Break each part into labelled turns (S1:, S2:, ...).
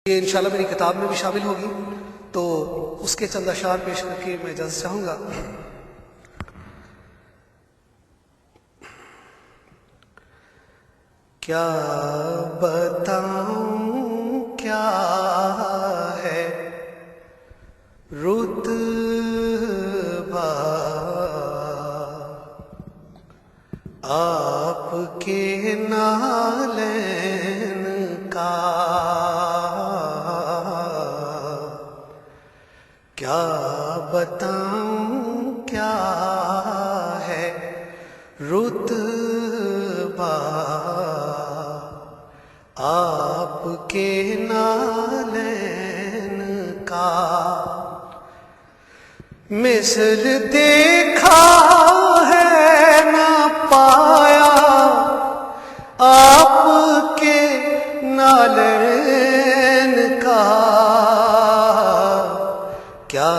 S1: یہ انشاءاللہ میری کتاب میں بھی شامل ہوگی، تو اس کے چند اشعار پیش کر کے میں اجازت چاہوں گا۔ کیا بتاؤں کیا ہے رتبہ آپ کے نالین کا، کیا بتاؤں کیا ہے رتبہ آپ کے نالین کا، مثل دیکھا ہے نہ پایا آپ کے نالین کا، کیا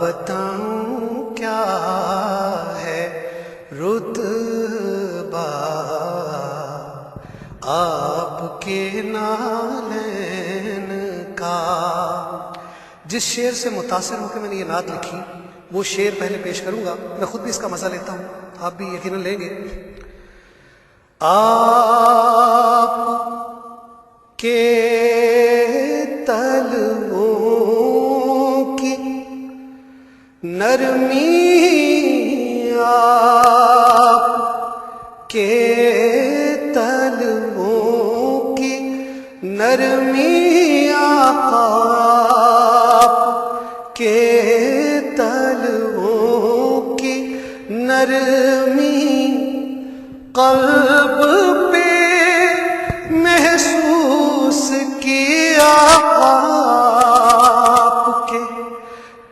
S1: بتاؤں کیا ہے رتبہ آپ کے نالین کا۔ جس شعر سے متاثر ہو کے میں نے یہ نعت لکھی وہ شعر پہلے پیش کروں گا، میں خود بھی اس کا مزہ لیتا ہوں، آپ بھی یقیناً لیں گے۔ آپ کے تلووں کی نرمی، آپ کے تلووں کی نرمی، آقا آپ کے تلووں کی نرمی، قلب پہ محسوس کیا آپ کے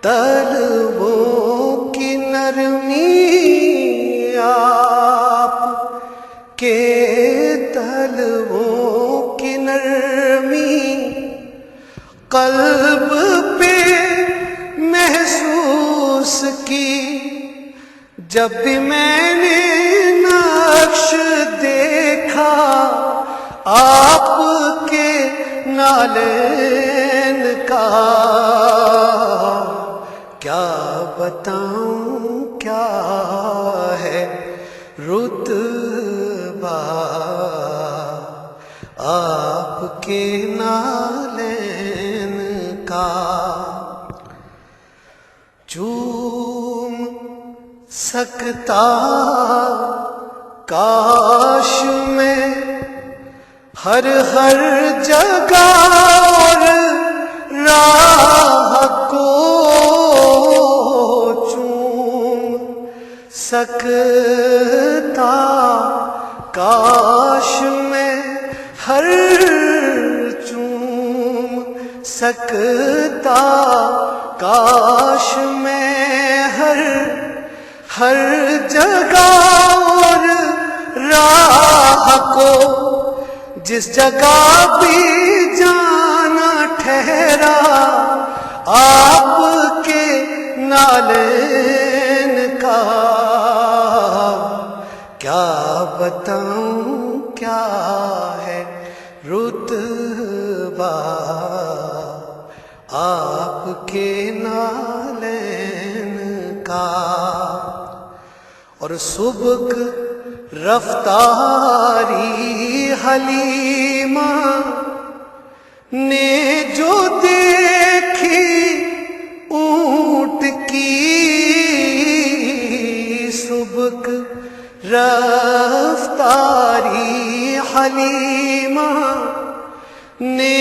S1: تلووں کی نرمی، آپ کے تلووں کی نرمی، قلب پہ محسوس کی، جب بھی میں نے نقش دیکھا آپ کے نالین کا، کیا بتاؤں کیا ہے رتبہ آپ کے نالین کا۔ چوم سکتا کاش میں ہر جگہ اور راہ کو چوم سکتا کاش میں ہر چوم سکتا کاش میں ہر جگہ اور راہ کو، جس جگہ بھی جانا ٹھہرا آپ کے نالین کا، کیا بتاؤں کیا ہے رتبہ آپ کے نالین کا۔ اور سبک رفتاری حلیمہ نے جو دیکھی اونٹ کی، سبک رفتاری حلیمہ نے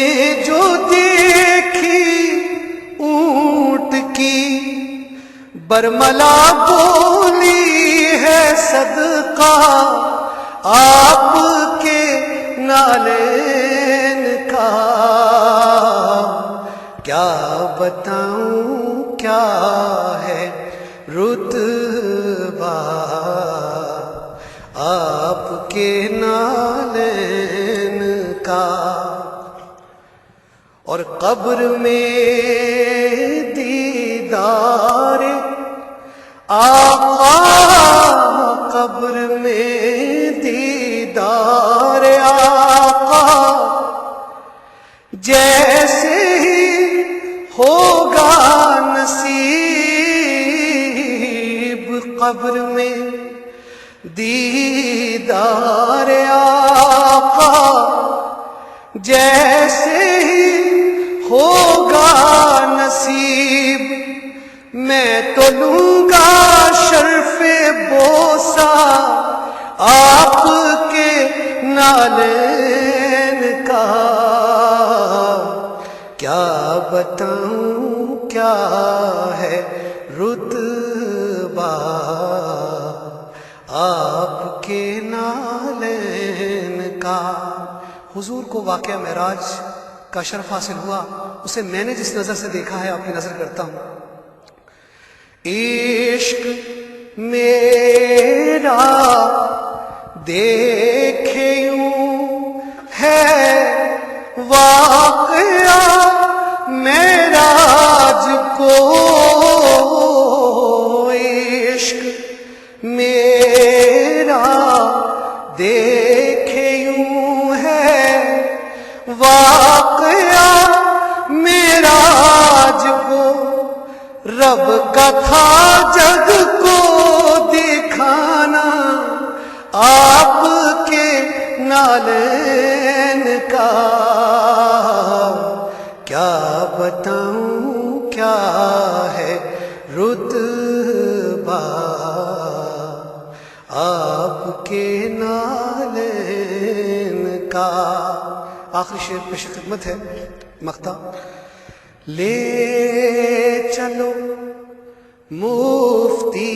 S1: جو دیکھی اونٹ کی، برملا بولی ہے صدقہ آپ کے نالین کا، کیا بتاؤں کیا ہے رتبہ آپ کے نالین کا۔ اور قبر میں دیدار آقا، قبر میں دیدار آقا، جیسے ہوگا نصیب قبر میں دیدار آقا، جیسے ہی ہوگا نصیب میں تو لوں گا شرف بوسہ آپ کے نالین کا۔ کیا بتاؤں کیا ہے رتبہ آپ کے نالین کا۔ حضور کو واقعہ معراج کا شرف حاصل ہوا، اسے میں نے جس نظر سے دیکھا ہے آپ کی نظر کرتا ہوں۔ عشق میرا دیکھے یوں ہے واقعہ معراج کو، عشق میرا دیکھے یوں ہے واقعہ معراج کو، رب کا تھا جگ کو دکھانا آپ کے نالین کا۔ کیا بتاؤں کیا ہے رتبہ آپ کے نالین کا۔ آخری شعر پیش خدمت ہے، مقطع۔ لے چلو مفتی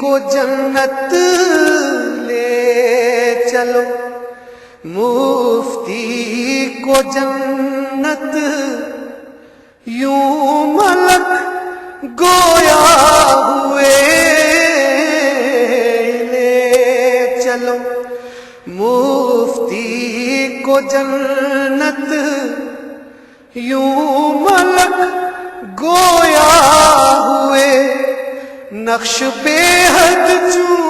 S1: کو جنت، لے چلو مفتی کو جنت، یوں ملک گویا ہوئے، لے چلو مفتی کو جنت، یوں ملک گویا ہوئے، نقش بے حد چوں